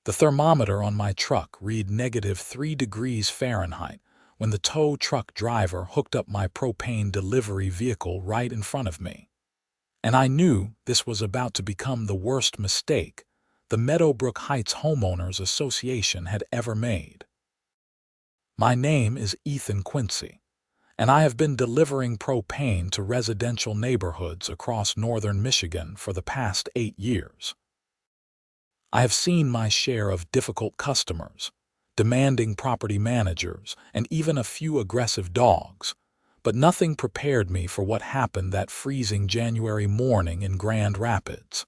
The thermometer on my truck read -3 degrees Fahrenheit when the tow truck driver hooked up my propane delivery vehicle right in front of me. And I knew this was about to become the worst mistake the Meadowbrook Heights Homeowners Association had ever made. My name is Ethan Quincy, and I have been delivering propane to residential neighborhoods across northern Michigan for the past 8 years. I have seen my share of difficult customers, demanding property managers, and even a few aggressive dogs, but nothing prepared me for what happened that freezing January morning in Grand Rapids.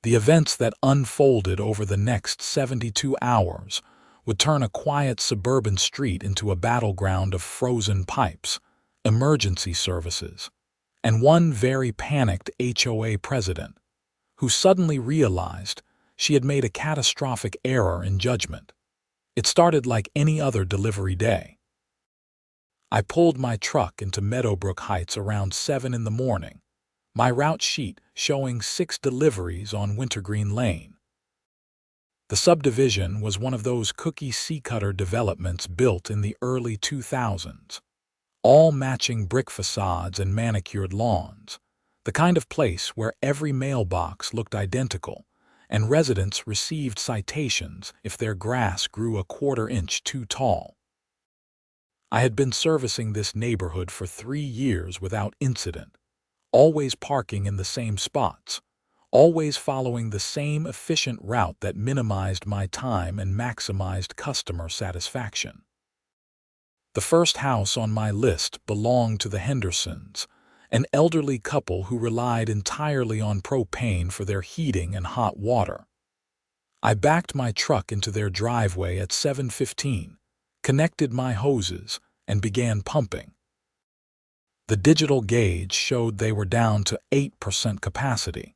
The events that unfolded over the next 72 hours would turn a quiet suburban street into a battleground of frozen pipes, emergency services, and one very panicked HOA president who suddenly realized she had made a catastrophic error in judgment. It started like any other delivery day. I pulled my truck into Meadowbrook Heights around 7 in the morning, my route sheet showing 6 deliveries on Wintergreen Lane. The subdivision was one of those cookie sea-cutter developments built in the early 2000s, all matching brick facades and manicured lawns, the kind of place where every mailbox looked identical, and residents received citations if their grass grew a quarter-inch too tall. I had been servicing this neighborhood for 3 years without incident, always parking in the same spots, always following the same efficient route that minimized my time and maximized customer satisfaction. The first house on my list belonged to the Hendersons, an elderly couple who relied entirely on propane for their heating and hot water. I backed my truck into their driveway at 7:15, connected my hoses, and began pumping. The digital gauge showed they were down to 8% capacity,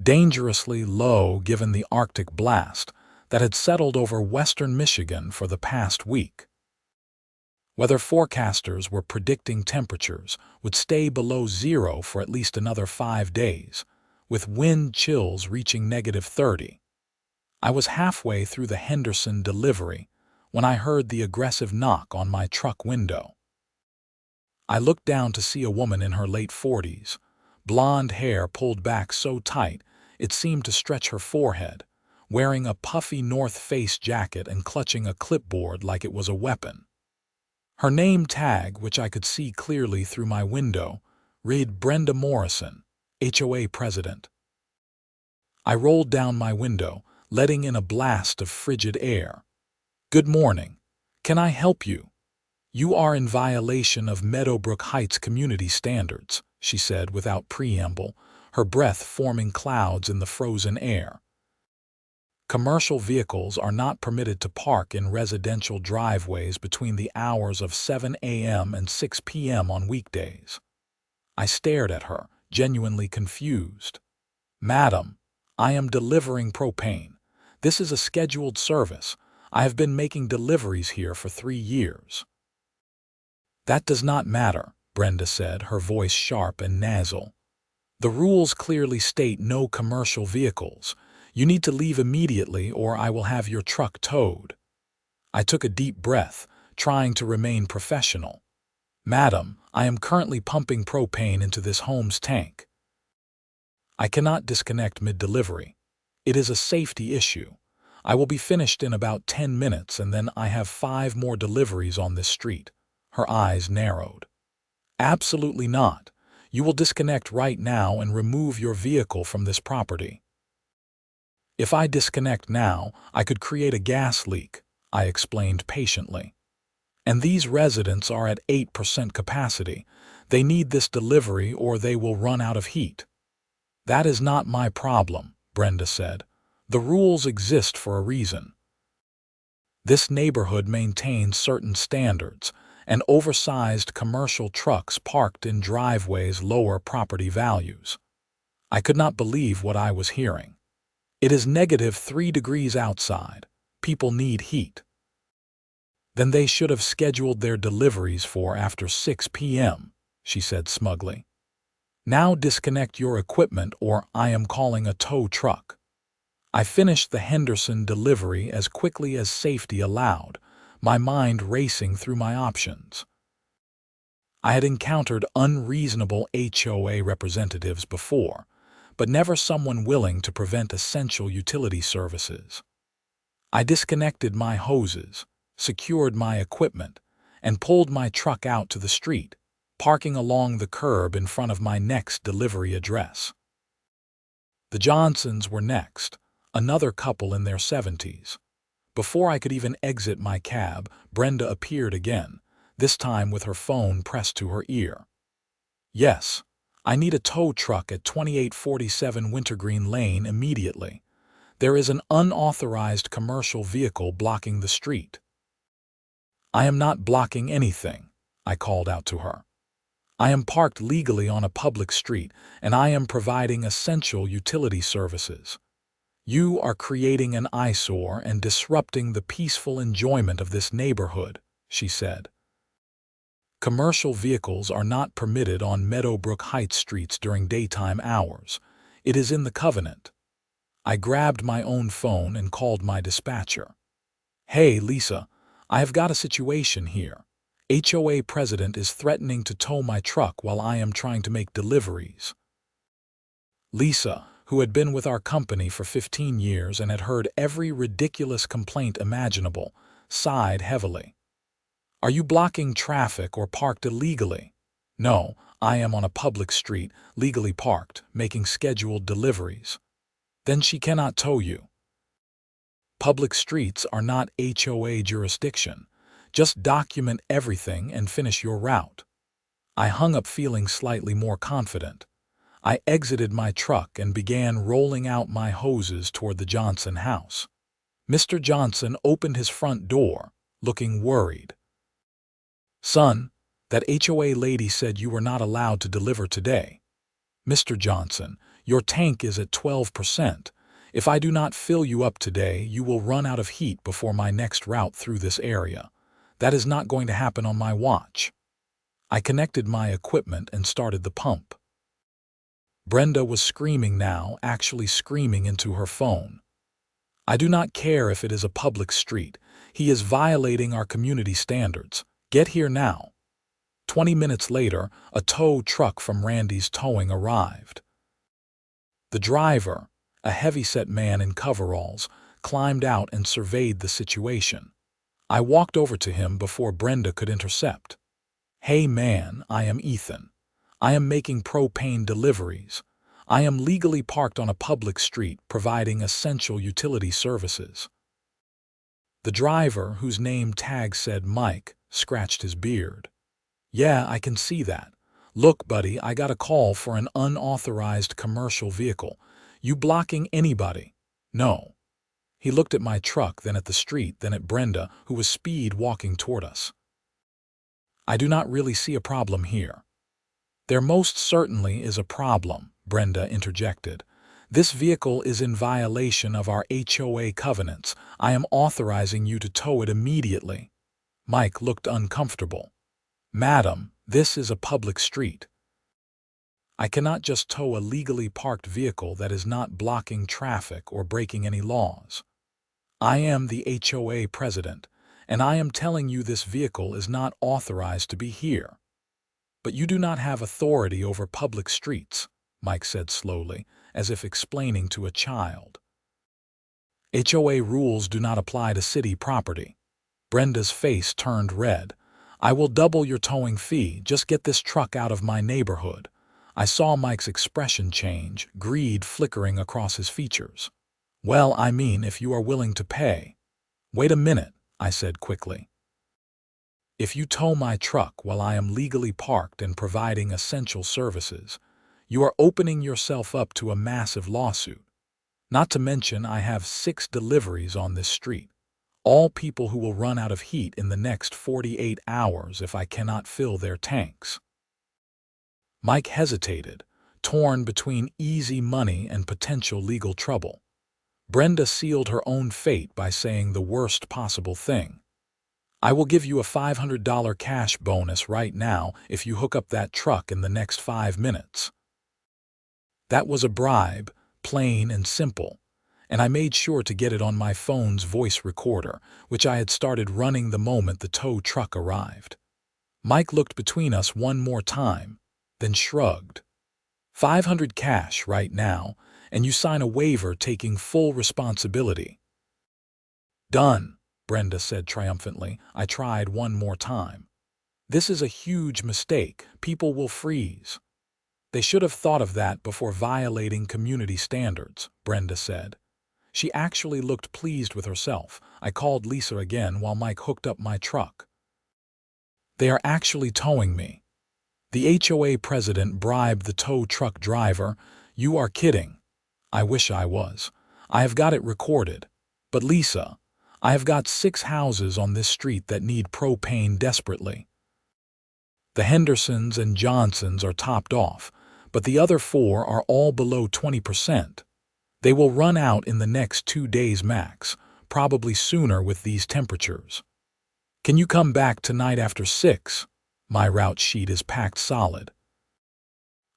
dangerously low given the Arctic blast that had settled over western Michigan for the past week. Weather forecasters were predicting temperatures would stay below zero for at least another 5 days, with wind chills reaching -30. I was halfway through the Henderson delivery when I heard the aggressive knock on my truck window. I looked down to see a woman in her late 40s, blonde hair pulled back so tight it seemed to stretch her forehead, wearing a puffy North Face jacket and clutching a clipboard like it was a weapon. Her name tag, which I could see clearly through my window, read Brenda Morrison, HOA president. I rolled down my window, letting in a blast of frigid air. "Good morning. Can I help you? You are in violation of Meadowbrook Heights community standards," she said without preamble, her breath forming clouds in the frozen air. "Commercial vehicles are not permitted to park in residential driveways between the hours of 7 a.m. and 6 p.m. on weekdays." I stared at her, genuinely confused. "Madam, I am delivering propane. This is a scheduled service. I have been making deliveries here for 3 years." "That does not matter," Brenda said, her voice sharp and nasal. "The rules clearly state no commercial vehicles. You need to leave immediately or I will have your truck towed." I took a deep breath, trying to remain professional. "Madam, I am currently pumping propane into this home's tank. I cannot disconnect mid-delivery. It is a safety issue. I will be finished in about 10 minutes and then I have 5 more deliveries on this street." Her eyes narrowed. "Absolutely not. You will disconnect right now and remove your vehicle from this property." "If I disconnect now, I could create a gas leak," I explained patiently. "And these residents are at 8% capacity. They need this delivery or they will run out of heat." "That is not my problem," Brenda said. "The rules exist for a reason. This neighborhood maintains certain standards, and oversized commercial trucks parked in driveways lower property values." I could not believe what I was hearing. "It is -3 degrees outside. People need heat." "Then they should have scheduled their deliveries for after 6 p.m., she said smugly. "Now disconnect your equipment or I am calling a tow truck." I finished the Henderson delivery as quickly as safety allowed, my mind racing through my options. I had encountered unreasonable HOA representatives before, but never someone willing to prevent essential utility services. I disconnected my hoses, secured my equipment, and pulled my truck out to the street, parking along the curb in front of my next delivery address. The Johnsons were next, another couple in their 70s. Before I could even exit my cab, Brenda appeared again, this time with her phone pressed to her ear. "Yes, I need a tow truck at 2847 Wintergreen Lane immediately. There is an unauthorized commercial vehicle blocking the street." "I am not blocking anything," I called out to her. "I am parked legally on a public street, and I am providing essential utility services. You are creating an eyesore and disrupting the peaceful enjoyment of this neighborhood," she said. "Commercial vehicles are not permitted on Meadowbrook Heights streets during daytime hours. It is in the covenant." I grabbed my own phone and called my dispatcher. "Hey, Lisa, I have got a situation here. HOA president is threatening to tow my truck while I am trying to make deliveries." Lisa, who had been with our company for 15 years and had heard every ridiculous complaint imaginable, sighed heavily. "Are you blocking traffic or parked illegally?" "No, I am on a public street, legally parked, making scheduled deliveries." "Then she cannot tow you." "Public streets are not HOA jurisdiction. Just document everything and finish your route." I hung up feeling slightly more confident. I exited my truck and began rolling out my hoses toward the Johnson house. Mr. Johnson opened his front door, looking worried. "Son, that HOA lady said you were not allowed to deliver today." "Mr. Johnson, your tank is at 12%. If I do not fill you up today, you will run out of heat before my next route through this area. That is not going to happen on my watch." I connected my equipment and started the pump. Brenda was screaming now, actually screaming into her phone. "I do not care if it is a public street. He is violating our community standards. Get here now." 20 minutes later, a tow truck from Randy's Towing arrived. The driver, a heavy-set man in coveralls, climbed out and surveyed the situation. I walked over to him before Brenda could intercept. "Hey man, I am Ethan. I am making propane deliveries. I am legally parked on a public street providing essential utility services." The driver, whose name tag said Mike, scratched his beard. "Yeah, I can see that. Look, buddy, I got a call for an unauthorized commercial vehicle. You blocking anybody?" "No." He looked at my truck, then at the street, then at Brenda, who was speed walking toward us. "I do not really see a problem here." "There most certainly is a problem," Brenda interjected. "This vehicle is in violation of our HOA covenants. I am authorizing you to tow it immediately." Mike looked uncomfortable. "Madam, this is a public street. I cannot just tow a legally parked vehicle that is not blocking traffic or breaking any laws. I am the HOA president, and I am telling you this vehicle is not authorized to be here." "But you do not have authority over public streets," Mike said slowly, as if explaining to a child. "HOA rules do not apply to city property." Brenda's face turned red. "I will double your towing fee. Just get this truck out of my neighborhood." I saw Mike's expression change, greed flickering across his features. "Well, I mean, if you are willing to pay." "Wait a minute," I said quickly. "If you tow my truck while I am legally parked and providing essential services, you are opening yourself up to a massive lawsuit. Not to mention I have 6 deliveries on this street, all people who will run out of heat in the next 48 hours if I cannot fill their tanks." Mike hesitated, torn between easy money and potential legal trouble. Brenda sealed her own fate by saying the worst possible thing. "I will give you a $500 cash bonus right now if you hook up that truck in the next 5 minutes." That was a bribe, plain and simple, and I made sure to get it on my phone's voice recorder, which I had started running the moment the tow truck arrived. Mike looked between us one more time, then shrugged. 500 cash right now, and you sign a waiver taking full responsibility. Done, Brenda said triumphantly. I tried one more time. This is a huge mistake. People will freeze. They should have thought of that before violating community standards, Brenda said. She actually looked pleased with herself. I called Lisa again while Mike hooked up my truck. They are actually towing me. The HOA president bribed the tow truck driver. You are kidding. I wish I was. I have got it recorded. But Lisa, I have got 6 houses on this street that need propane desperately. The Hendersons and Johnsons are topped off, but the other 4 are all below 20%. They will run out in the next 2 days max, probably sooner with these temperatures. Can you come back tonight after 6? My route sheet is packed solid.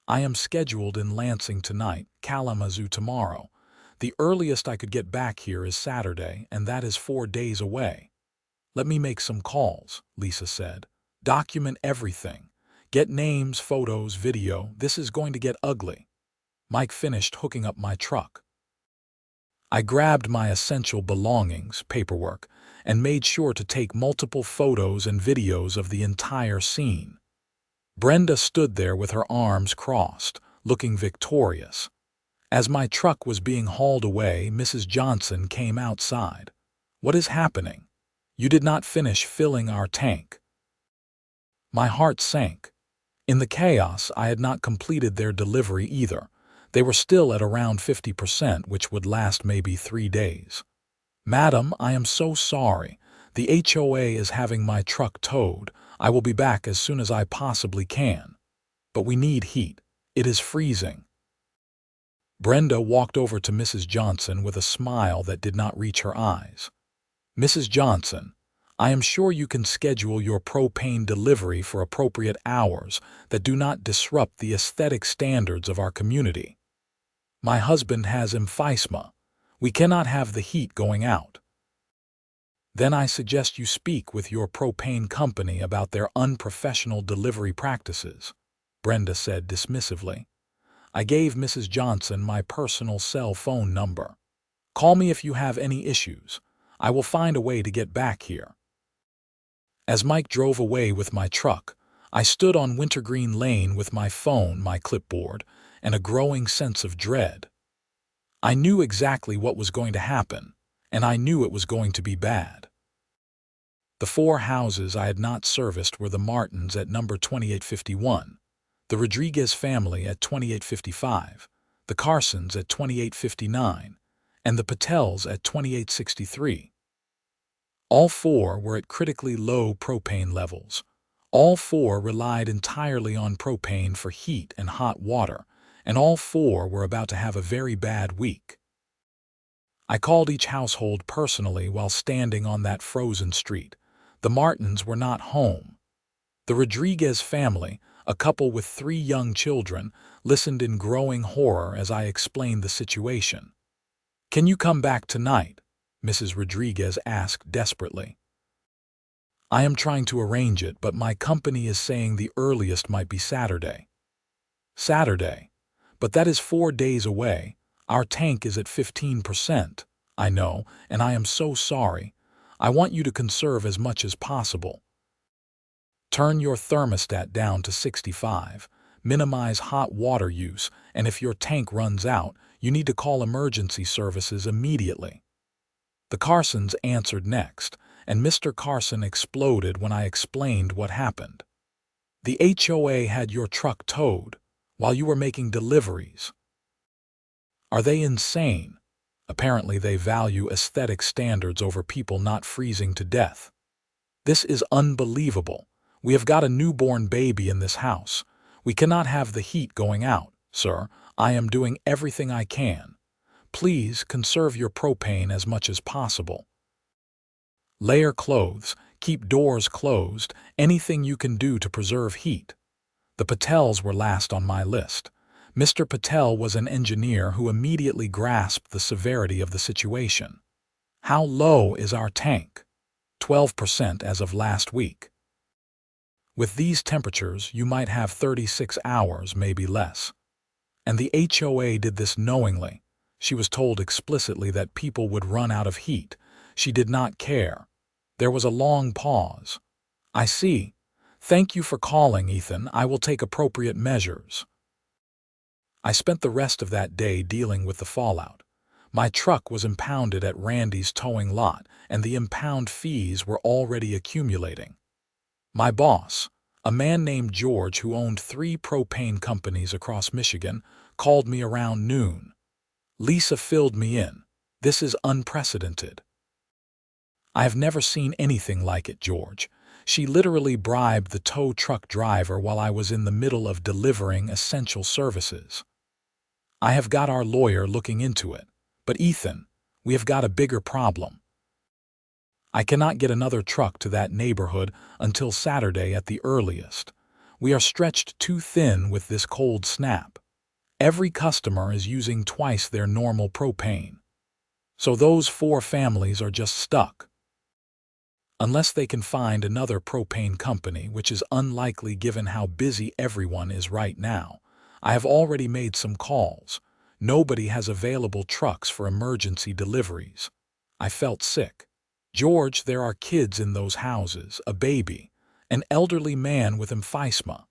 I am scheduled in Lansing tonight, Kalamazoo tomorrow. The earliest I could get back here is Saturday, and that is 4 days away. Let me make some calls, Lisa said. Document everything. Get names, photos, video. This is going to get ugly. Mike finished hooking up my truck. I grabbed my essential belongings, paperwork, and made sure to take multiple photos and videos of the entire scene. Brenda stood there with her arms crossed, looking victorious. As my truck was being hauled away, Mrs. Johnson came outside. What is happening? You did not finish filling our tank. My heart sank. In the chaos, I had not completed their delivery either. They were still at around 50%, which would last maybe 3 days. Madam, I am so sorry. The HOA is having my truck towed. I will be back as soon as I possibly can. But we need heat. It is freezing. Brenda walked over to Mrs. Johnson with a smile that did not reach her eyes. Mrs. Johnson, I am sure you can schedule your propane delivery for appropriate hours that do not disrupt the aesthetic standards of our community. My husband has emphysema. We cannot have the heat going out. Then I suggest you speak with your propane company about their unprofessional delivery practices, Brenda said dismissively. I gave Mrs. Johnson my personal cell phone number. Call me if you have any issues. I will find a way to get back here. As Mike drove away with my truck, I stood on Wintergreen Lane with my phone, my clipboard, and a growing sense of dread. I knew exactly what was going to happen, and I knew it was going to be bad. The 4 houses I had not serviced were the Martins at number 2851, the Rodriguez family at 2855, the Carsons at 2859, and the Patels at 2863. All 4 were at critically low propane levels. All 4 relied entirely on propane for heat and hot water, and all 4 were about to have a very bad week. I called each household personally while standing on that frozen street. The Martins were not home. The Rodriguez family, a couple with 3 young children, listened in growing horror as I explained the situation. Can you come back tonight? Mrs. Rodriguez asked desperately. I am trying to arrange it, but my company is saying the earliest might be Saturday. Saturday? But that is 4 days away. Our tank is at 15%. I know, and I am so sorry. I want you to conserve as much as possible. Turn your thermostat down to 65. Minimize hot water use, and if your tank runs out, you need to call emergency services immediately. The Carsons answered next, and Mr. Carson exploded when I explained what happened. The HOA had your truck towed while you were making deliveries. Are they insane? Apparently they value aesthetic standards over people not freezing to death. This is unbelievable. We have got a newborn baby in this house. We cannot have the heat going out, sir. I am doing everything I can. Please conserve your propane as much as possible. Layer clothes, keep doors closed, anything you can do to preserve heat. The Patels were last on my list. Mr. Patel was an engineer who immediately grasped the severity of the situation. "How low is our tank?" 12% as of last week. With these temperatures, you might have 36 hours, maybe less. And the HOA did this knowingly. She was told explicitly that people would run out of heat. She did not care. There was a long pause. "I see. Thank you for calling, Ethan. I will take appropriate measures." I spent the rest of that day dealing with the fallout. My truck was impounded at Randy's towing lot, and the impound fees were already accumulating. My boss, a man named George who owned 3 propane companies across Michigan, called me around noon. "Lisa filled me in. This is unprecedented." "I have never seen anything like it, George. She literally bribed the tow truck driver while I was in the middle of delivering essential services." "I have got our lawyer looking into it. But Ethan, we have got a bigger problem. I cannot get another truck to that neighborhood until Saturday at the earliest. We are stretched too thin with this cold snap. Every customer is using twice their normal propane. So those 4 families are just stuck. Unless they can find another propane company, which is unlikely given how busy everyone is right now. I have already made some calls. Nobody has available trucks for emergency deliveries." I felt sick. "George, there are kids in those houses, a baby, an elderly man with emphysema."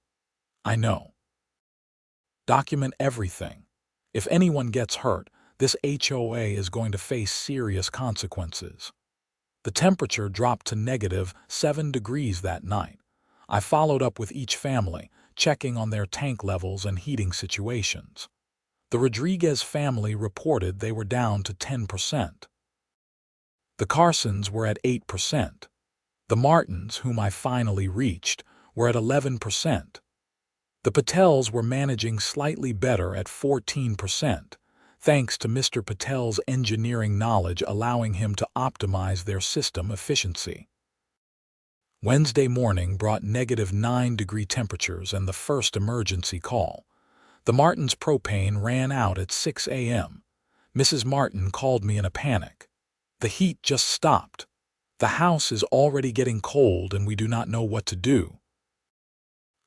"I know. Document everything. If anyone gets hurt, this HOA is going to face serious consequences." The temperature dropped to -7 degrees that night. I followed up with each family, checking on their tank levels and heating situations. The Rodriguez family reported they were down to 10%. The Carsons were at 8%. The Martins, whom I finally reached, were at 11%. The Patels were managing slightly better at 14%, thanks to Mr. Patel's engineering knowledge allowing him to optimize their system efficiency. Wednesday morning brought -9-degree temperatures and the first emergency call. The Martins' propane ran out at 6 a.m. Mrs. Martin called me in a panic. "The heat just stopped. The house is already getting cold and we do not know what to do."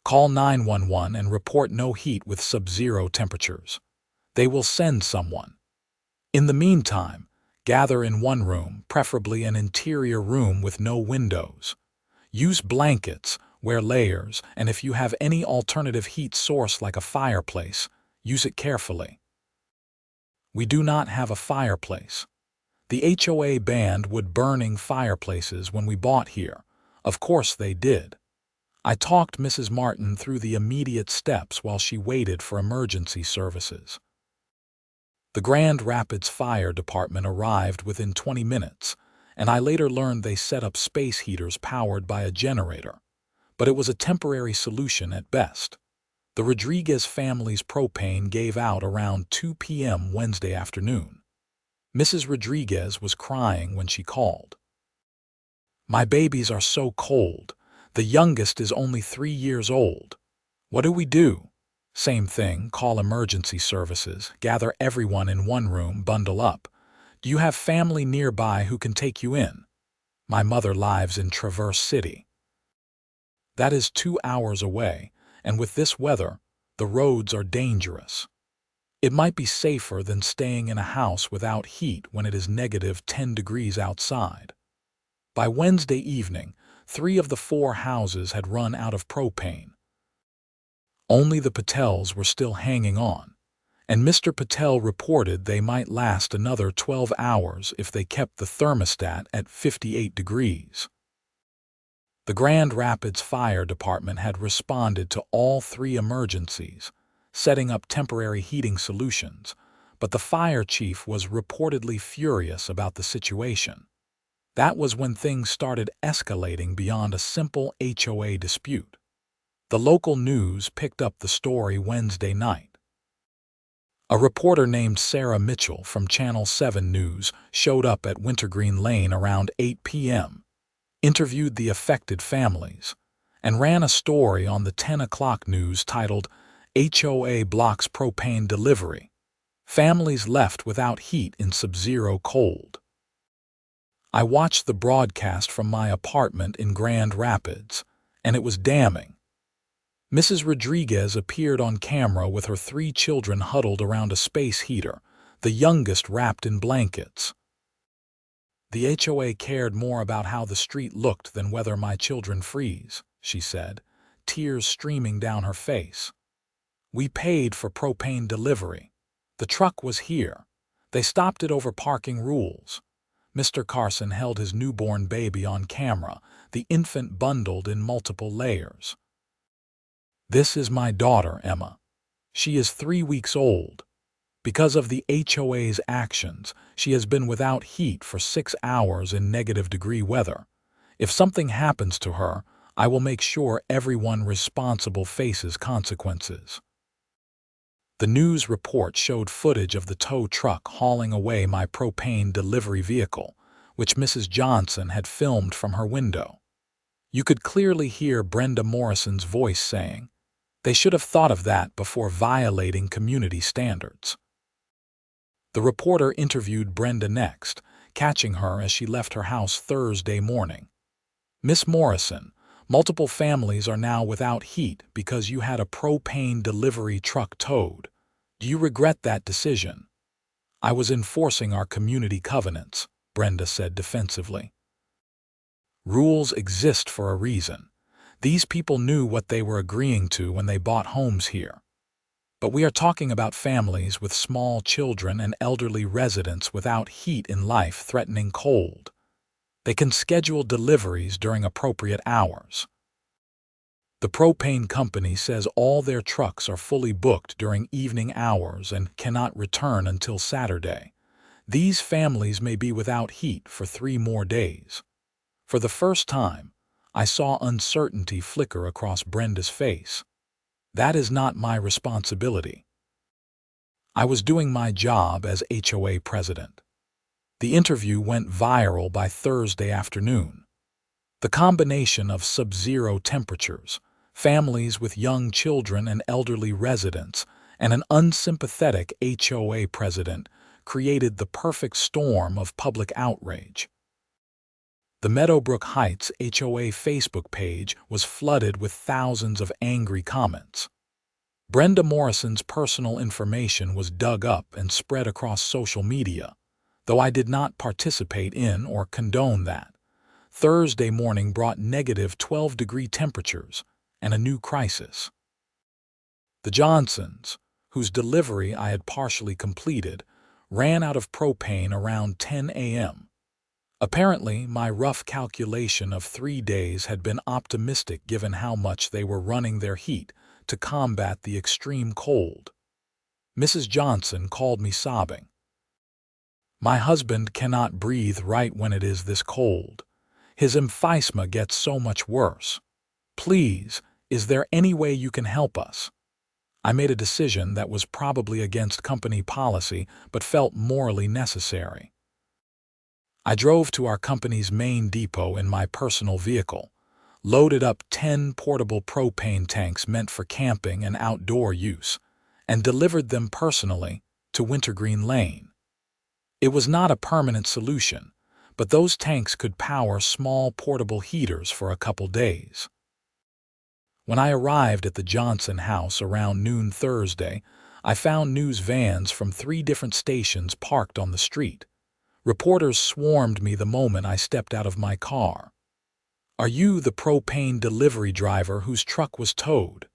"Call 911 and report no heat with sub-zero temperatures. They will send someone. In the meantime, gather in one room, preferably an interior room with no windows. Use blankets, wear layers, and if you have any alternative heat source like a fireplace, use it carefully." We do not have a fireplace. The HOA banned wood-burning fireplaces when we bought here. Of course they did. I talked Mrs. Martin through the immediate steps while she waited for emergency services. The Grand Rapids Fire Department arrived within 20 minutes, and I later learned they set up space heaters powered by a generator. But it was a temporary solution at best. The Rodriguez family's propane gave out around 2 p.m. Wednesday afternoon. Mrs. Rodriguez was crying when she called. "My babies are so cold. The youngest is only 3 years old. What do we do?" "Same thing, call emergency services, gather everyone in one room, bundle up. Do you have family nearby who can take you in?" "My mother lives in Traverse City." That is 2 hours away, and with this weather, the roads are dangerous. It might be safer than staying in a house without heat when it is -10 degrees outside. By Wednesday evening, 3 of the 4 houses had run out of propane. Only the Patels were still hanging on, and Mr. Patel reported they might last another 12 hours if they kept the thermostat at 58 degrees. The Grand Rapids Fire Department had responded to all 3 emergencies, setting up temporary heating solutions, but the fire chief was reportedly furious about the situation. That was when things started escalating beyond a simple HOA dispute. The local news picked up the story Wednesday night. A reporter named Sarah Mitchell from Channel 7 News showed up at Wintergreen Lane around 8 p.m., interviewed the affected families, and ran a story on the 10 o'clock news titled, HOA blocks propane delivery. Families left without heat in sub-zero cold. I watched the broadcast from my apartment in Grand Rapids, and it was damning. Mrs. Rodriguez appeared on camera with her 3 children huddled around a space heater, the youngest wrapped in blankets. The HOA cared more about how the street looked than whether my children freeze, she said, tears streaming down her face. We paid for propane delivery. The truck was here. They stopped it over parking rules. Mr. Carson held his newborn baby on camera, the infant bundled in multiple layers. This is my daughter, Emma. She is 3 weeks old. Because of the HOA's actions, she has been without heat for 6 hours in negative-degree weather. If something happens to her, I will make sure everyone responsible faces consequences. The news report showed footage of the tow truck hauling away my propane delivery vehicle, which Mrs. Johnson had filmed from her window. You could clearly hear Brenda Morrison's voice saying, "They should have thought of that before violating community standards." The reporter interviewed Brenda next, catching her as she left her house Thursday morning. "Miss Morrison, multiple families are now without heat because you had a propane delivery truck towed. Do you regret that decision?" "I was enforcing our community covenants," Brenda said defensively. "Rules exist for a reason. These people knew what they were agreeing to when they bought homes here. But we are talking about families with small children and elderly residents without heat in life-threatening cold. They can schedule deliveries during appropriate hours. The propane company says all their trucks are fully booked during evening hours and cannot return until Saturday. These families may be without heat for 3 more days." For the first time, I saw uncertainty flicker across Brenda's face. That is not my responsibility. I was doing my job as HOA president. The interview went viral by Thursday afternoon. The combination of sub-zero temperatures, families with young children and elderly residents, and an unsympathetic HOA president created the perfect storm of public outrage. The Meadowbrook Heights HOA Facebook page was flooded with thousands of angry comments. Brenda Morrison's personal information was dug up and spread across social media, though I did not participate in or condone that. Thursday morning brought negative 12-degree temperatures and a new crisis. The Johnsons, whose delivery I had partially completed, ran out of propane around 10 a.m. Apparently, my rough calculation of 3 days had been optimistic given how much they were running their heat to combat the extreme cold. Mrs. Johnson called me sobbing. "My husband cannot breathe right when it is this cold. His emphysema gets so much worse. Please, is there any way you can help us?" I made a decision that was probably against company policy but felt morally necessary. I drove to our company's main depot in my personal vehicle, loaded up 10 portable propane tanks meant for camping and outdoor use, and delivered them personally to Wintergreen Lane. It was not a permanent solution, but those tanks could power small portable heaters for a couple days. When I arrived at the Johnson house around noon Thursday, I found news vans from 3 different stations parked on the street. Reporters swarmed me the moment I stepped out of my car. "Are you the propane delivery driver whose truck was towed?"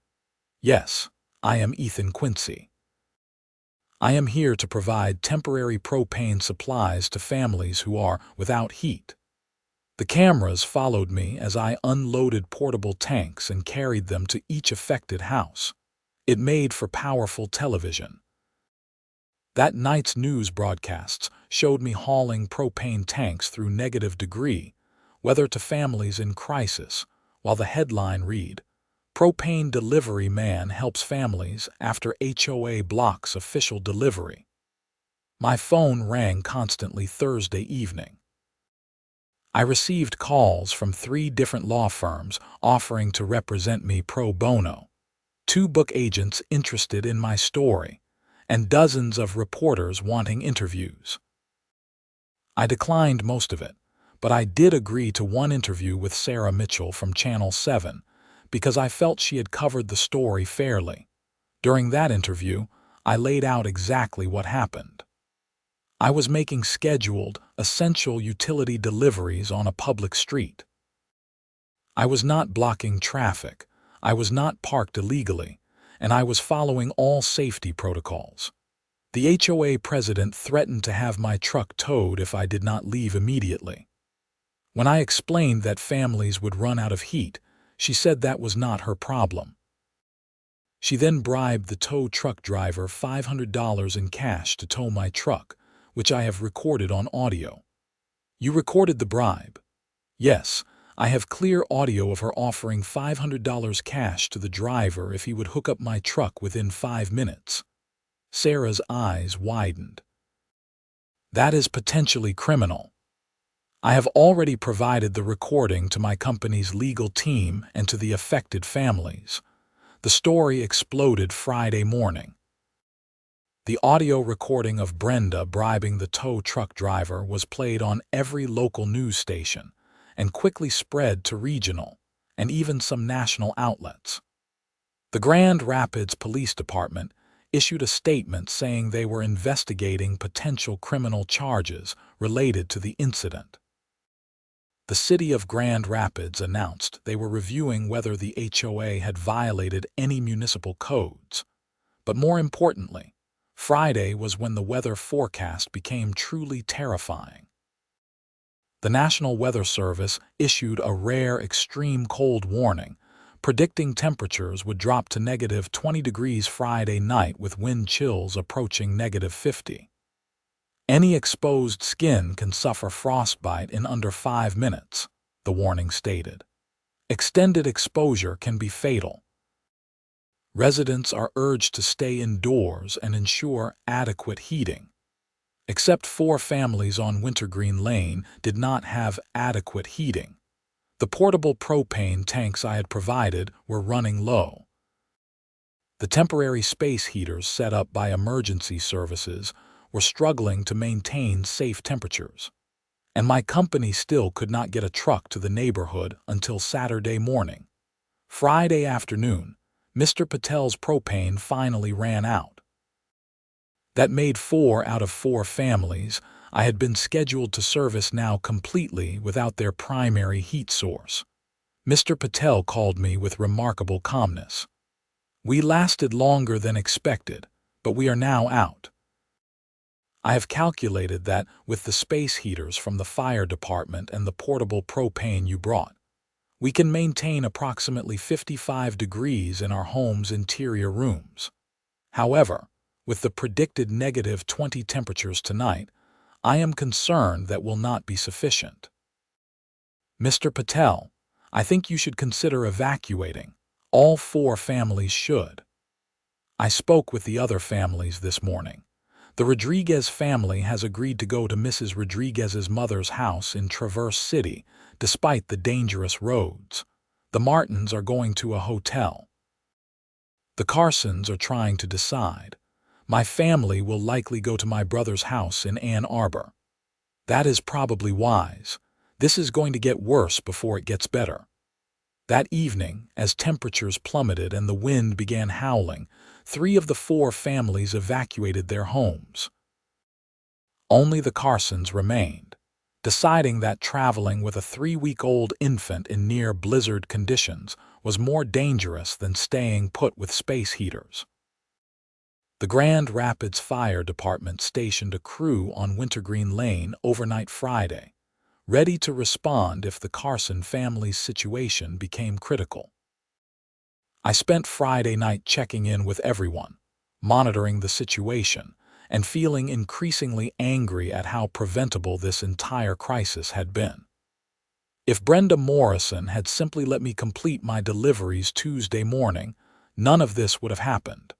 "Yes, I am Ethan Quincy. I am here to provide temporary propane supplies to families who are without heat." The cameras followed me as I unloaded portable tanks and carried them to each affected house. It made for powerful television. That night's news broadcasts showed me hauling propane tanks through negative-degree weather to families in crisis, while the headline read, "Propane Delivery Man Helps Families After HOA Blocks Official Delivery." My phone rang constantly Thursday evening. I received calls from 3 different law firms offering to represent me pro bono. 2 book agents interested in my story, and dozens of reporters wanting interviews. I declined most of it, but I did agree to one interview with Sarah Mitchell from Channel 7 because I felt she had covered the story fairly. During that interview, I laid out exactly what happened. I was making scheduled, essential utility deliveries on a public street. I was not blocking traffic, I was not parked illegally, and I was following all safety protocols. The HOA president threatened to have my truck towed if I did not leave immediately. When I explained that families would run out of heat, she said that was not her problem. She then bribed the tow truck driver $500 in cash to tow my truck, which I have recorded on audio. You recorded the bribe? Yes, I have clear audio of her offering $500 cash to the driver if he would hook up my truck within 5 minutes. Sarah's eyes widened. That is potentially criminal. I have already provided the recording to my company's legal team and to the affected families. The story exploded Friday morning. The audio recording of Brenda bribing the tow truck driver was played on every local news station and quickly spread to regional and even some national outlets. The Grand Rapids Police Department issued a statement saying they were investigating potential criminal charges related to the incident. The city of Grand Rapids announced they were reviewing whether the HOA had violated any municipal codes. But more importantly, Friday was when the weather forecast became truly terrifying. The National Weather Service issued a rare extreme cold warning, predicting temperatures would drop to -20 degrees Friday night with wind chills approaching -50. Any exposed skin can suffer frostbite in under 5 minutes, the warning stated. Extended exposure can be fatal. Residents are urged to stay indoors and ensure adequate heating. Except 4 families on Wintergreen Lane did not have adequate heating. The portable propane tanks I had provided were running low. The temporary space heaters set up by emergency services were struggling to maintain safe temperatures, and my company still could not get a truck to the neighborhood until Saturday morning. Friday afternoon, Mr. Patel's propane finally ran out. That made 4 out of 4 families I had been scheduled to service now completely without their primary heat source. Mr. Patel called me with remarkable calmness. We lasted longer than expected, but we are now out. I have calculated that with the space heaters from the fire department and the portable propane you brought, we can maintain approximately 55 degrees in our home's interior rooms. However, with the predicted -20 temperatures tonight, I am concerned that will not be sufficient. Mr. Patel, I think you should consider evacuating. All 4 families should. I spoke with the other families this morning. The Rodriguez family has agreed to go to Mrs. Rodriguez's mother's house in Traverse City, despite the dangerous roads. The Martins are going to a hotel. The Carsons are trying to decide. My family will likely go to my brother's house in Ann Arbor. That is probably wise. This is going to get worse before it gets better. That evening, as temperatures plummeted and the wind began howling, 3 of the 4 families evacuated their homes. Only the Carsons remained, deciding that traveling with a 3-week-old infant in near blizzard conditions was more dangerous than staying put with space heaters. The Grand Rapids Fire Department stationed a crew on Wintergreen Lane overnight Friday, ready to respond if the Carson family's situation became critical. I spent Friday night checking in with everyone, monitoring the situation, and feeling increasingly angry at how preventable this entire crisis had been. If Brenda Morrison had simply let me complete my deliveries Tuesday morning, none of this would have happened.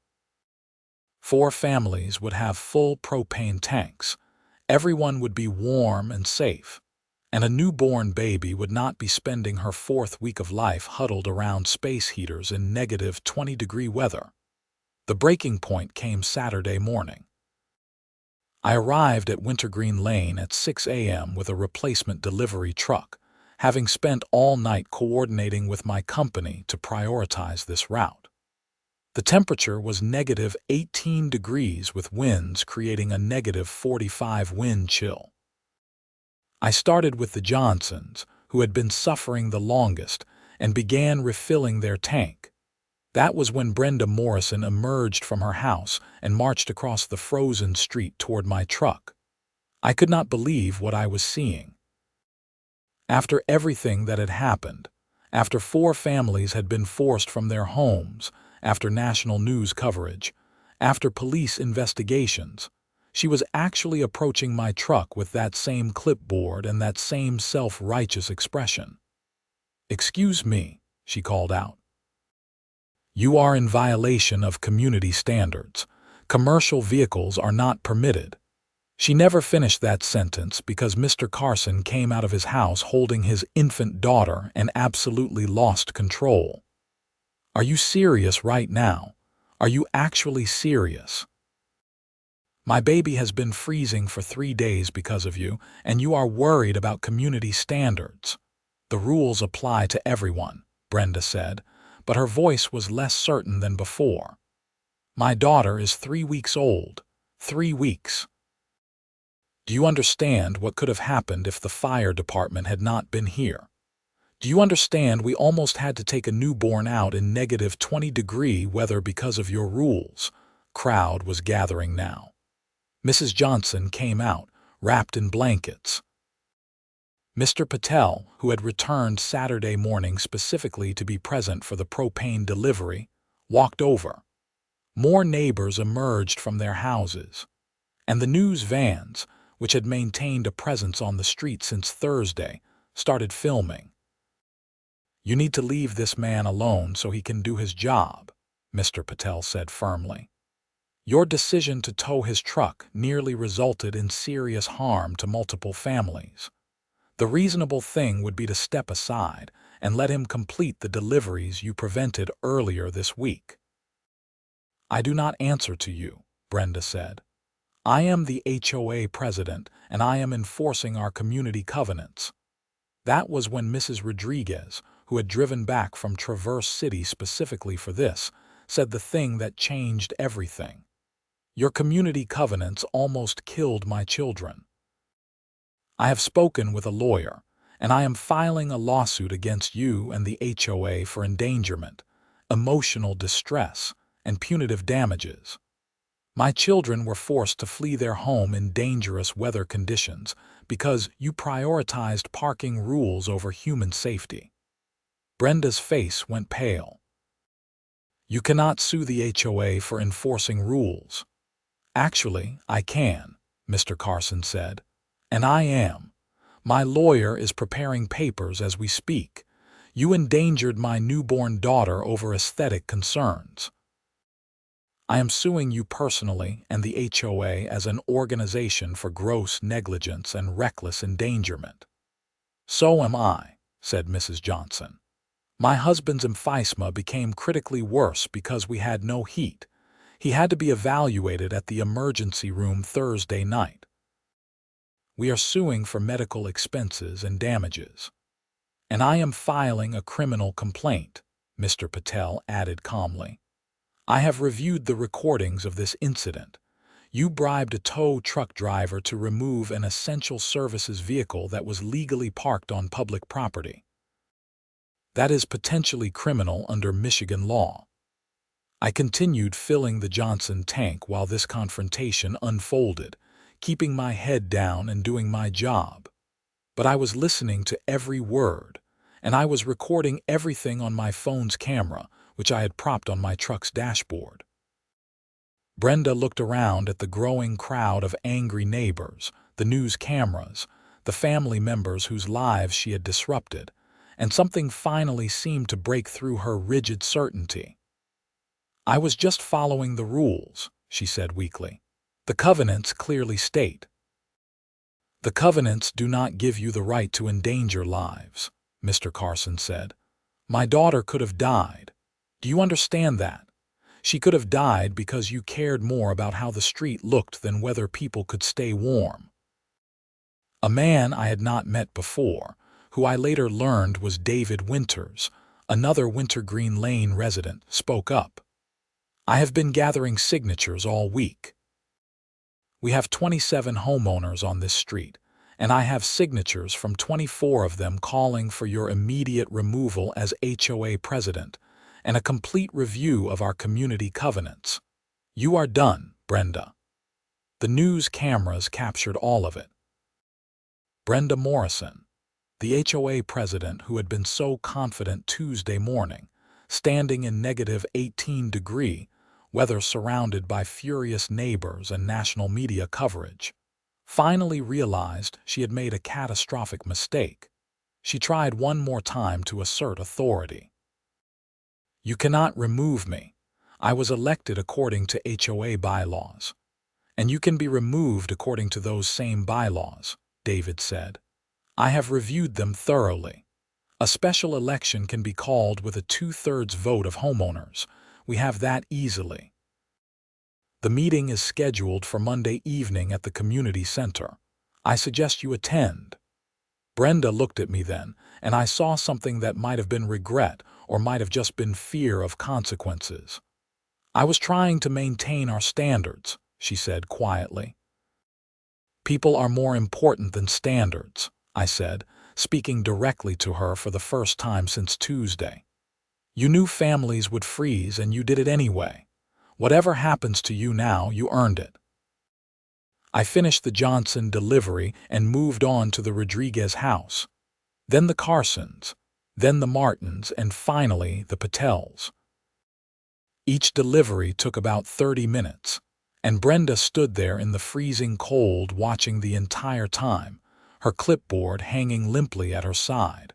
4 families would have full propane tanks. Everyone would be warm and safe. And a newborn baby would not be spending her 4th week of life huddled around space heaters in negative 20-degree weather. The breaking point came Saturday morning. I arrived at Wintergreen Lane at 6 a.m. with a replacement delivery truck, having spent all night coordinating with my company to prioritize this route. The temperature was negative 18 degrees with winds creating a negative 45 wind chill. I started with the Johnsons, who had been suffering the longest, and began refilling their tank. That was when Brenda Morrison emerged from her house and marched across the frozen street toward my truck. I could not believe what I was seeing. After everything that had happened, after 4 families had been forced from their homes, after national news coverage, after police investigations, she was actually approaching my truck with that same clipboard and that same self-righteous expression. "Excuse me," she called out. "You are in violation of community standards. Commercial vehicles are not permitted." She never finished that sentence because Mr. Carson came out of his house holding his infant daughter and absolutely lost control. "Are you serious right now? Are you actually serious? My baby has been freezing for 3 days because of you, and you are worried about community standards." "The rules apply to everyone," Brenda said, but her voice was less certain than before. "My daughter is 3 weeks old. 3 weeks. Do you understand what could have happened if the fire department had not been here? Do you understand we almost had to take a newborn out in negative 20-degree weather because of your rules?" Crowd was gathering now. Mrs. Johnson came out, wrapped in blankets. Mr. Patel, who had returned Saturday morning specifically to be present for the propane delivery, walked over. More neighbors emerged from their houses, and the news vans, which had maintained a presence on the street since Thursday, started filming. "You need to leave this man alone so he can do his job," Mr. Patel said firmly. "Your decision to tow his truck nearly resulted in serious harm to multiple families. The reasonable thing would be to step aside and let him complete the deliveries you prevented earlier this week." "I do not answer to you," Brenda said. "I am the HOA president, and I am enforcing our community covenants." That was when Mrs. Rodriguez, who had driven back from Traverse City specifically for this, said the thing that changed everything. "Your community covenants almost killed my children. I have spoken with a lawyer, and I am filing a lawsuit against you and the HOA for endangerment, emotional distress, and punitive damages. My children were forced to flee their home in dangerous weather conditions because you prioritized parking rules over human safety." Brenda's face went pale. "You cannot sue the HOA for enforcing rules." "Actually, I can," Mr. Carson said. "And I am. My lawyer is preparing papers as we speak. You endangered my newborn daughter over aesthetic concerns. I am suing you personally and the HOA as an organization for gross negligence and reckless endangerment." "So am I," said Mrs. Johnson. "My husband's emphysema became critically worse because we had no heat. He had to be evaluated at the emergency room Thursday night. We are suing for medical expenses and damages. And I am filing a criminal complaint," Mr. Patel added calmly. "I have reviewed the recordings of this incident. You bribed a tow truck driver to remove an essential services vehicle that was legally parked on public property. That is potentially criminal under Michigan law." I continued filling the Johnson tank while this confrontation unfolded, keeping my head down and doing my job. But I was listening to every word, and I was recording everything on my phone's camera, which I had propped on my truck's dashboard. Brenda looked around at the growing crowd of angry neighbors, the news cameras, the family members whose lives she had disrupted, and something finally seemed to break through her rigid certainty. "I was just following the rules," she said weakly. "The covenants clearly state." "The covenants do not give you the right to endanger lives," Mr. Carson said. "My daughter could have died. Do you understand that? She could have died because you cared more about how the street looked than whether people could stay warm." A man I had not met before, who I later learned was David Winters, another Wintergreen Lane resident, spoke up. "I have been gathering signatures all week. We have 27 homeowners on this street, and I have signatures from 24 of them calling for your immediate removal as HOA president and a complete review of our community covenants. You are done, Brenda." The news cameras captured all of it. Brenda Morrison, the HOA president who had been so confident Tuesday morning, standing in -18-degree weather surrounded by furious neighbors and national media coverage, finally realized she had made a catastrophic mistake. She tried one more time to assert authority. "You cannot remove me. I was elected according to HOA bylaws. And you can be removed according to those same bylaws," David said. "I have reviewed them thoroughly. A special election can be called with a 2/3 vote of homeowners. We have that easily. The meeting is scheduled for Monday evening at the community center. I suggest you attend." Brenda looked at me then, and I saw something that might have been regret or might have just been fear of consequences. "I was trying to maintain our standards," she said quietly. "People are more important than standards," I said, speaking directly to her for the first time since Tuesday. "You knew families would freeze and you did it anyway. Whatever happens to you now, you earned it." I finished the Johnson delivery and moved on to the Rodriguez house, then the Carsons, then the Martins, and finally the Patels. Each delivery took about 30 minutes, and Brenda stood there in the freezing cold watching the entire time, her clipboard hanging limply at her side,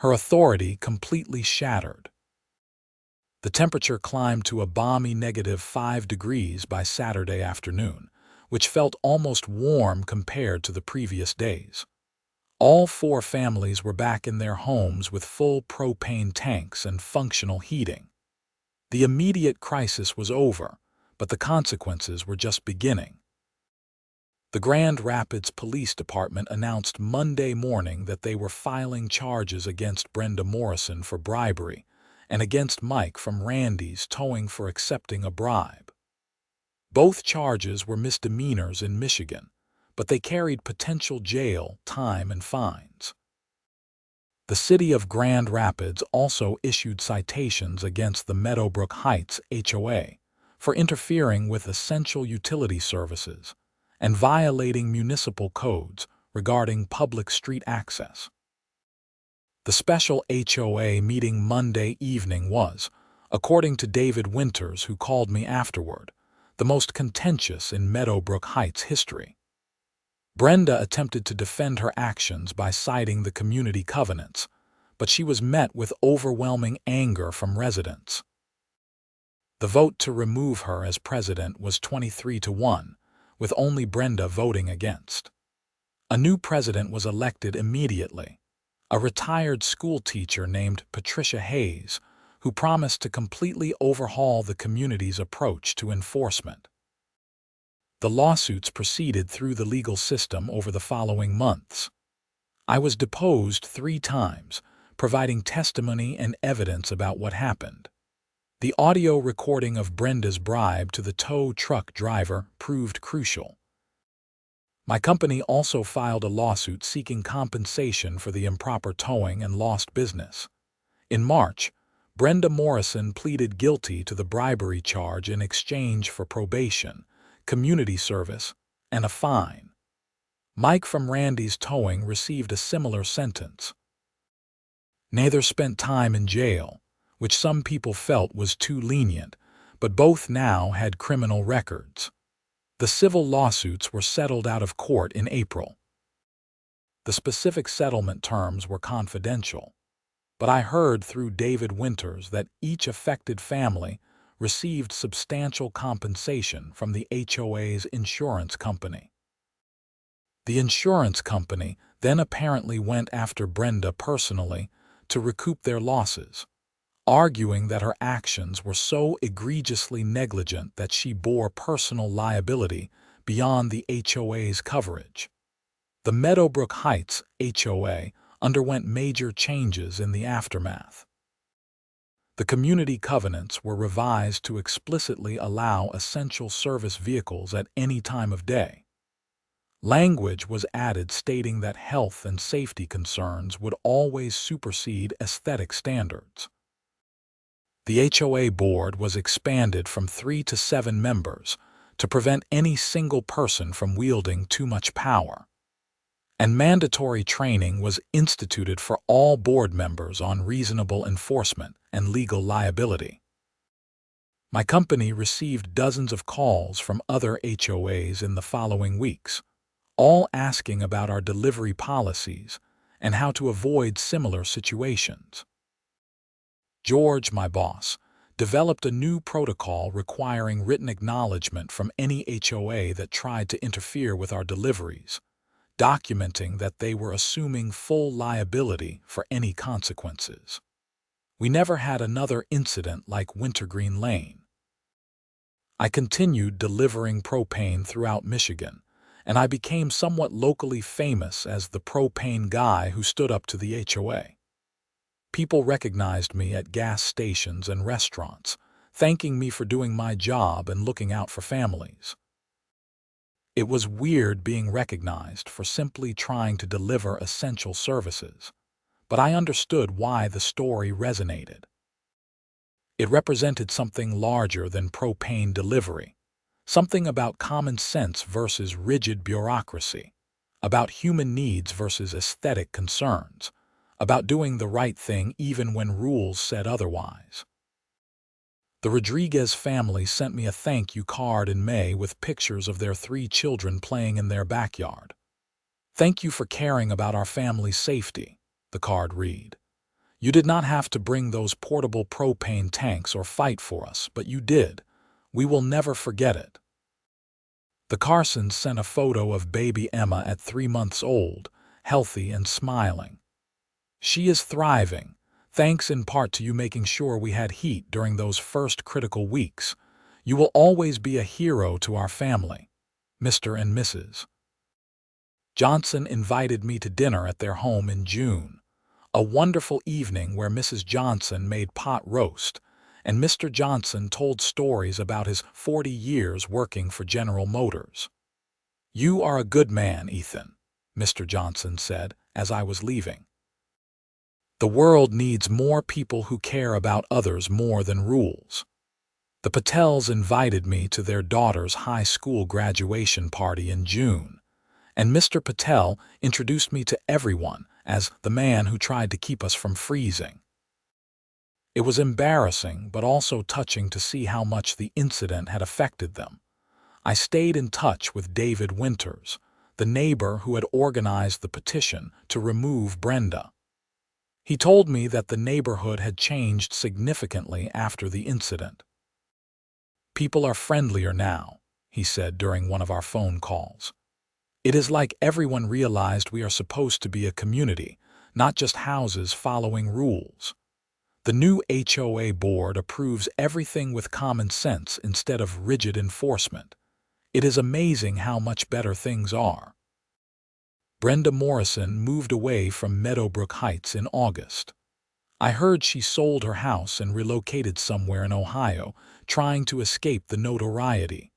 her authority completely shattered. The temperature climbed to a balmy -5 degrees by Saturday afternoon, which felt almost warm compared to the previous days. All 4 families were back in their homes with full propane tanks and functional heating. The immediate crisis was over, but the consequences were just beginning. The Grand Rapids Police Department announced Monday morning that they were filing charges against Brenda Morrison for bribery and against Mike from Randy's Towing for accepting a bribe. Both charges were misdemeanors in Michigan, but they carried potential jail time and fines. The city of Grand Rapids also issued citations against the Meadowbrook Heights HOA for interfering with essential utility services and violating municipal codes regarding public street access. The special HOA meeting Monday evening was, according to David Winters, who called me afterward, the most contentious in Meadowbrook Heights history. Brenda attempted to defend her actions by citing the community covenants, but she was met with overwhelming anger from residents. The vote to remove her as president was 23-1, with only Brenda voting against. A new president was elected immediately, a retired school teacher named Patricia Hayes, who promised to completely overhaul the community's approach to enforcement. The lawsuits proceeded through the legal system over the following months. I was deposed 3 times, providing testimony and evidence about what happened. The audio recording of Brenda's bribe to the tow truck driver proved crucial. My company also filed a lawsuit seeking compensation for the improper towing and lost business. In March, Brenda Morrison pleaded guilty to the bribery charge in exchange for probation, community service, and a fine. Mike from Randy's Towing received a similar sentence. Neither spent time in jail, which some people felt was too lenient, but both now had criminal records. The civil lawsuits were settled out of court in April. The specific settlement terms were confidential, but I heard through David Winters that each affected family received substantial compensation from the HOA's insurance company. The insurance company then apparently went after Brenda personally to recoup their losses, arguing that her actions were so egregiously negligent that she bore personal liability beyond the HOA's coverage. The Meadowbrook Heights HOA underwent major changes in the aftermath. The community covenants were revised to explicitly allow essential service vehicles at any time of day. Language was added stating that health and safety concerns would always supersede aesthetic standards. The HOA board was expanded from 3 to 7 members to prevent any single person from wielding too much power. And mandatory training was instituted for all board members on reasonable enforcement and legal liability. My company received dozens of calls from other HOAs in the following weeks, all asking about our delivery policies and how to avoid similar situations. George, my boss, developed a new protocol requiring written acknowledgement from any HOA that tried to interfere with our deliveries, documenting that they were assuming full liability for any consequences. We never had another incident like Wintergreen Lane. I continued delivering propane throughout Michigan, and I became somewhat locally famous as the propane guy who stood up to the HOA. People recognized me at gas stations and restaurants, thanking me for doing my job and looking out for families. It was weird being recognized for simply trying to deliver essential services, but I understood why the story resonated. It represented something larger than propane delivery, something about common sense versus rigid bureaucracy, about human needs versus aesthetic concerns, about doing the right thing even when rules said otherwise. The Rodriguez family sent me a thank you card in May with pictures of their 3 children playing in their backyard. "Thank you for caring about our family's safety," the card read. "You did not have to bring those portable propane tanks or fight for us, but you did. We will never forget it." The Carsons sent a photo of baby Emma at 3 months old, healthy and smiling. "She is thriving, thanks in part to you making sure we had heat during those first critical weeks. You will always be a hero to our family, Mr. and Mrs. Johnson." Invited me to dinner at their home in June, a wonderful evening where Mrs. Johnson made pot roast, and Mr. Johnson told stories about his 40 years working for General Motors. "You are a good man, Ethan," Mr. Johnson said as I was leaving. "The world needs more people who care about others more than rules." The Patels invited me to their daughter's high school graduation party in June, and Mr. Patel introduced me to everyone as the man who tried to keep us from freezing. It was embarrassing but also touching to see how much the incident had affected them. I stayed in touch with David Winters, the neighbor who had organized the petition to remove Brenda. He told me that the neighborhood had changed significantly after the incident. "People are friendlier now," he said during one of our phone calls. "It is like everyone realized we are supposed to be a community, not just houses following rules." The new HOA board approves everything with common sense instead of rigid enforcement. It is amazing how much better things are. Brenda Morrison moved away from Meadowbrook Heights in August. I heard she sold her house and relocated somewhere in Ohio, trying to escape the notoriety.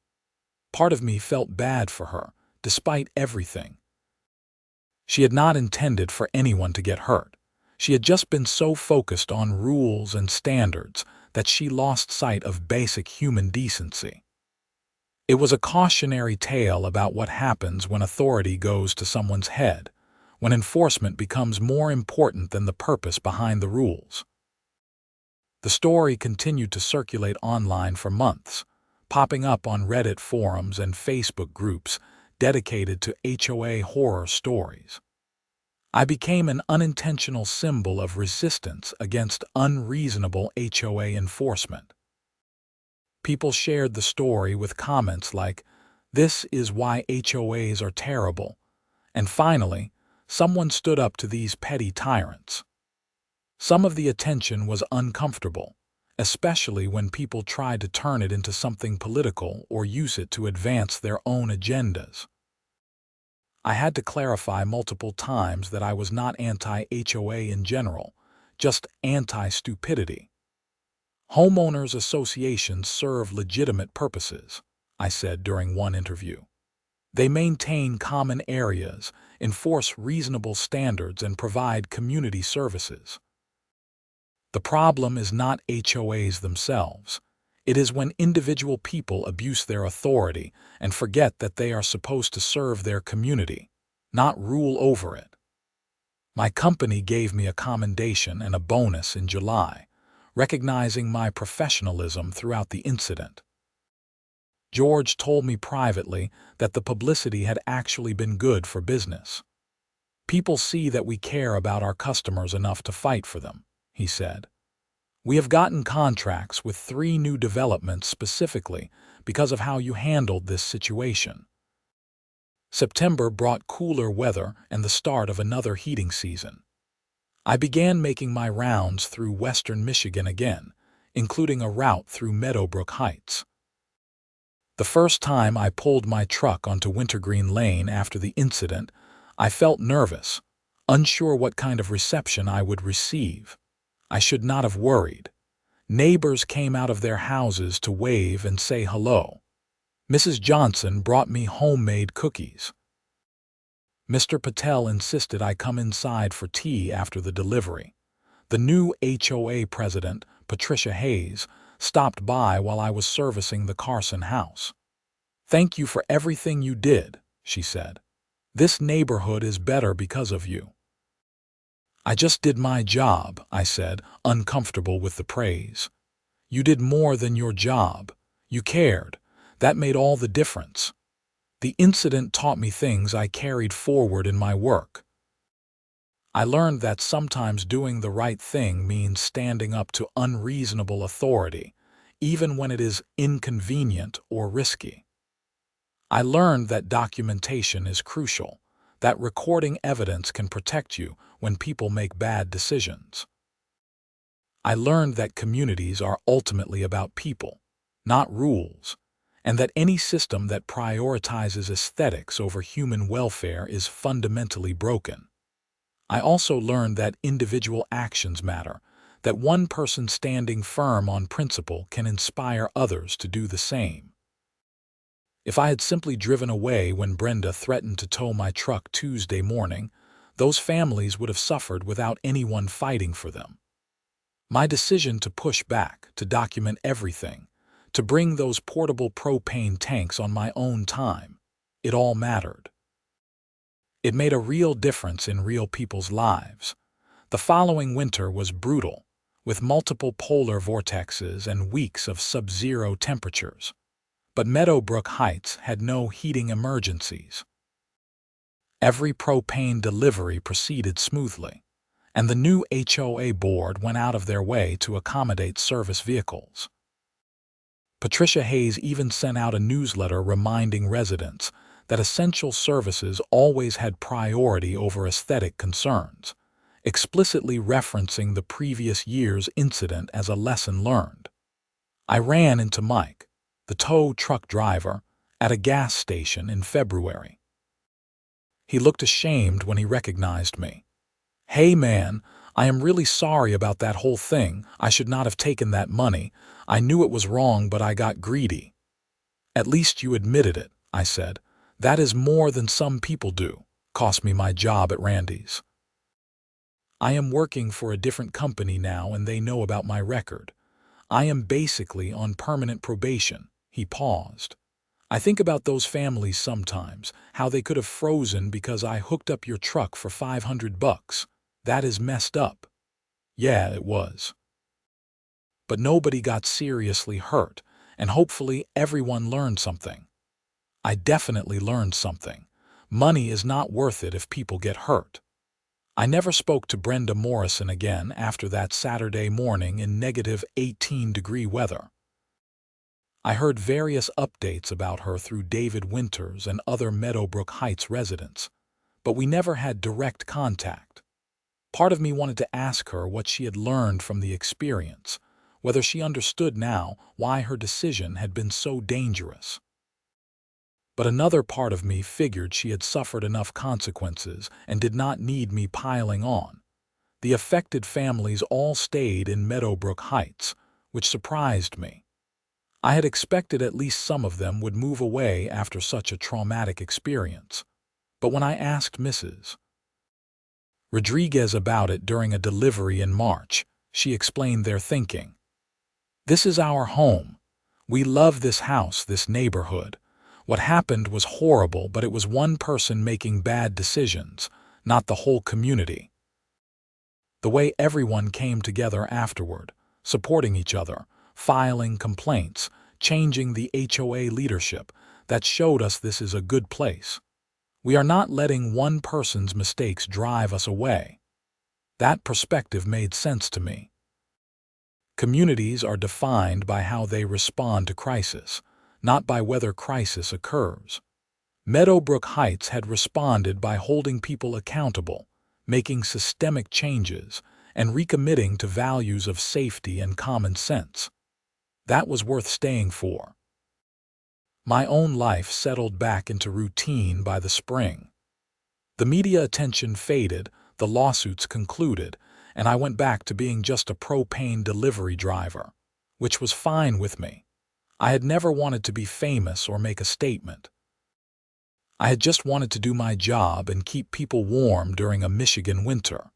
Part of me felt bad for her, despite everything. She had not intended for anyone to get hurt. She had just been so focused on rules and standards that she lost sight of basic human decency. It was a cautionary tale about what happens when authority goes to someone's head, when enforcement becomes more important than the purpose behind the rules. The story continued to circulate online for months, popping up on Reddit forums and Facebook groups dedicated to HOA horror stories. I became an unintentional symbol of resistance against unreasonable HOA enforcement. People shared the story with comments like, "This is why HOAs are terrible," And finally, someone stood up to these petty tyrants. Some of the attention was uncomfortable, especially when people tried to turn it into something political or use it to advance their own agendas. I had to clarify multiple times that I was not anti-HOA in general, just anti-stupidity. Homeowners associations serve legitimate purposes, I said during one interview. They maintain common areas, enforce reasonable standards, and provide community services. The problem is not HOAs themselves. It is when individual people abuse their authority and forget that they are supposed to serve their community, not rule over it. My company gave me a commendation and a bonus in July, recognizing my professionalism throughout the incident. George told me privately that the publicity had actually been good for business. People see that we care about our customers enough to fight for them, he said. We have gotten contracts with 3 new developments specifically because of how you handled this situation. September brought cooler weather and the start of another heating season. I began making my rounds through western Michigan again, including a route through Meadowbrook Heights. The first time I pulled my truck onto Wintergreen Lane after the incident, I felt nervous, unsure what kind of reception I would receive. I should not have worried. Neighbors came out of their houses to wave and say hello. Mrs. Johnson brought me homemade cookies. Mr. Patel insisted I come inside for tea after the delivery. The new HOA president, Patricia Hayes, stopped by while I was servicing the Carson house. "Thank you for everything you did," she said. "This neighborhood is better because of you." "I just did my job," I said, uncomfortable with the praise. "You did more than your job. You cared. That made all the difference." The incident taught me things I carried forward in my work. I learned that sometimes doing the right thing means standing up to unreasonable authority, even when it is inconvenient or risky. I learned that documentation is crucial, that recording evidence can protect you when people make bad decisions. I learned that communities are ultimately about people, not rules, and that any system that prioritizes aesthetics over human welfare is fundamentally broken. I also learned that individual actions matter, that one person standing firm on principle can inspire others to do the same. If I had simply driven away when Brenda threatened to tow my truck Tuesday morning, those families would have suffered without anyone fighting for them. My decision to push back, to document everything, to bring those portable propane tanks on my own time, it all mattered. It made a real difference in real people's lives. The following winter was brutal, with multiple polar vortexes and weeks of sub-zero temperatures. But Meadowbrook Heights had no heating emergencies. Every propane delivery proceeded smoothly, and the new HOA board went out of their way to accommodate service vehicles. Patricia Hayes even sent out a newsletter reminding residents that essential services always had priority over aesthetic concerns, explicitly referencing the previous year's incident as a lesson learned. I ran into Mike, the tow truck driver, at a gas station in February. He looked ashamed when he recognized me. "Hey man, I am really sorry about that whole thing. I should not have taken that money. I knew it was wrong, but I got greedy." "At least you admitted it," I said. "That is more than some people do. Cost me my job at Randy's." "I am working for a different company now and they know about my record. I am basically on permanent probation." He paused. "I think about those families sometimes, how they could have frozen because I hooked up your truck for $500. That is messed up." Yeah, it was. But nobody got seriously hurt, and hopefully everyone learned something. I definitely learned something. Money is not worth it if people get hurt. I never spoke to Brenda Morrison again after that Saturday morning in negative 18-degree weather. I heard various updates about her through David Winters and other Meadowbrook Heights residents, but we never had direct contact. Part of me wanted to ask her what she had learned from the experience, whether she understood now why her decision had been so dangerous. But another part of me figured she had suffered enough consequences and did not need me piling on. The affected families all stayed in Meadowbrook Heights, which surprised me. I had expected at least some of them would move away after such a traumatic experience. But when I asked Mrs. Rodriguez about it during a delivery in March, she explained their thinking. "This is our home. We love this house, this neighborhood. What happened was horrible, but it was one person making bad decisions, not the whole community." The way everyone came together afterward, supporting each other, filing complaints, changing the HOA leadership, that showed us this is a good place. We are not letting one person's mistakes drive us away. That perspective made sense to me. Communities are defined by how they respond to crisis, not by whether crisis occurs. Meadowbrook Heights had responded by holding people accountable, making systemic changes, and recommitting to values of safety and common sense. That was worth staying for. My own life settled back into routine by the spring. The media attention faded, the lawsuits concluded, and I went back to being just a propane delivery driver, which was fine with me. I had never wanted to be famous or make a statement. I had just wanted to do my job and keep people warm during a Michigan winter.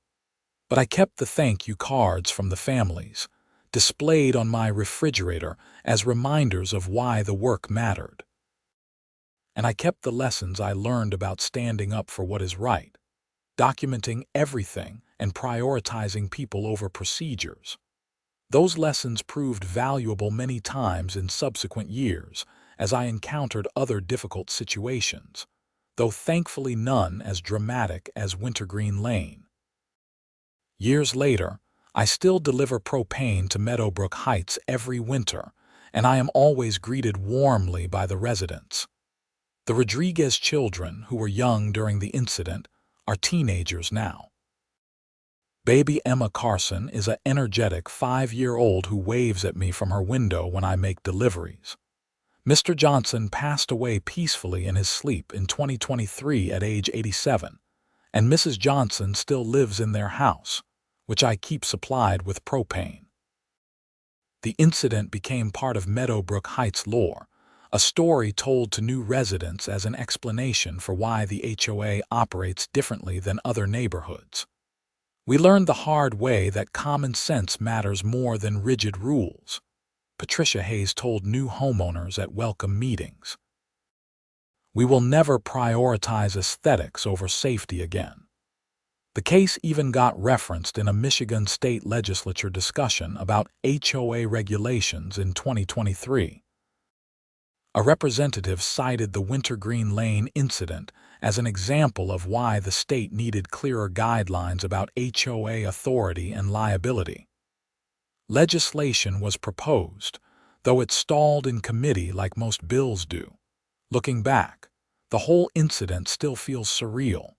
But I kept the thank you cards from the families, displayed on my refrigerator as reminders of why the work mattered. And I kept the lessons I learned about standing up for what is right, documenting everything and prioritizing people over procedures. Those lessons proved valuable many times in subsequent years as I encountered other difficult situations, though thankfully none as dramatic as Wintergreen Lane. Years later, I still deliver propane to Meadowbrook Heights every winter, and I am always greeted warmly by the residents. The Rodriguez children, who were young during the incident, are teenagers now. Baby Emma Carson is an energetic 5-year-old who waves at me from her window when I make deliveries. Mr. Johnson passed away peacefully in his sleep in 2023 at age 87, and Mrs. Johnson still lives in their house, which I keep supplied with propane. The incident became part of Meadowbrook Heights lore, a story told to new residents as an explanation for why the HOA operates differently than other neighborhoods. We learned the hard way that common sense matters more than rigid rules, Patricia Hayes told new homeowners at welcome meetings. We will never prioritize aesthetics over safety again. The case even got referenced in a Michigan state legislature discussion about HOA regulations in 2023. A representative cited the Wintergreen Lane incident as an example of why the state needed clearer guidelines about HOA authority and liability. Legislation was proposed, though it stalled in committee like most bills do. Looking back, the whole incident still feels surreal.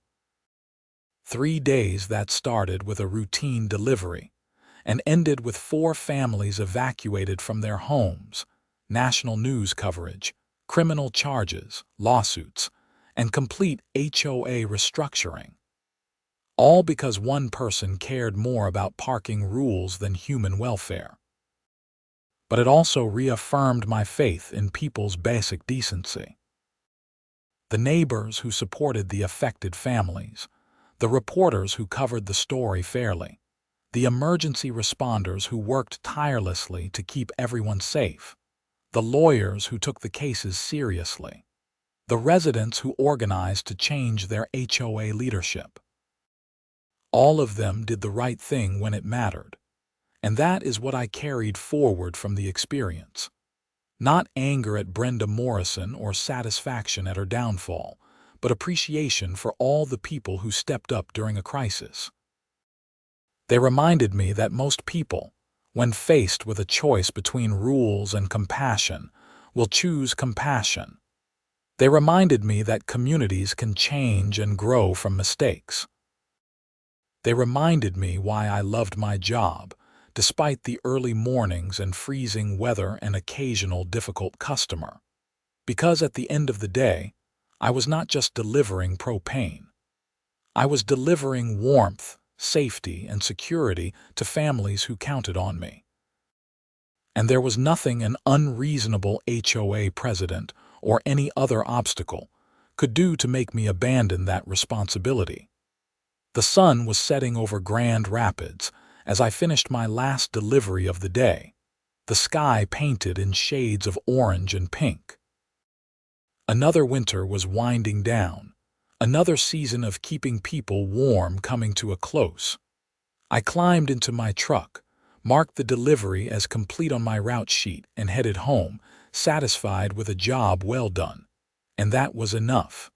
3 days that started with a routine delivery and ended with 4 families evacuated from their homes, national news coverage, criminal charges, lawsuits, and complete HOA restructuring. All because one person cared more about parking rules than human welfare. But it also reaffirmed my faith in people's basic decency. The neighbors who supported the affected families, the reporters who covered the story fairly, the emergency responders who worked tirelessly to keep everyone safe, the lawyers who took the cases seriously, the residents who organized to change their HOA leadership. All of them did the right thing when it mattered, and that is what I carried forward from the experience. Not anger at Brenda Morrison or satisfaction at her downfall, but appreciation for all the people who stepped up during a crisis. They reminded me that most people, when faced with a choice between rules and compassion, will choose compassion. They reminded me that communities can change and grow from mistakes. They reminded me why I loved my job, despite the early mornings and freezing weather and occasional difficult customer. Because at the end of the day, I was not just delivering propane. I was delivering warmth, safety, and security to families who counted on me. And there was nothing an unreasonable HOA president or any other obstacle could do to make me abandon that responsibility. The sun was setting over Grand Rapids as I finished my last delivery of the day, the sky painted in shades of orange and pink. Another winter was winding down, another season of keeping people warm coming to a close. I climbed into my truck, marked the delivery as complete on my route sheet, and headed home, satisfied with a job well done. And that was enough.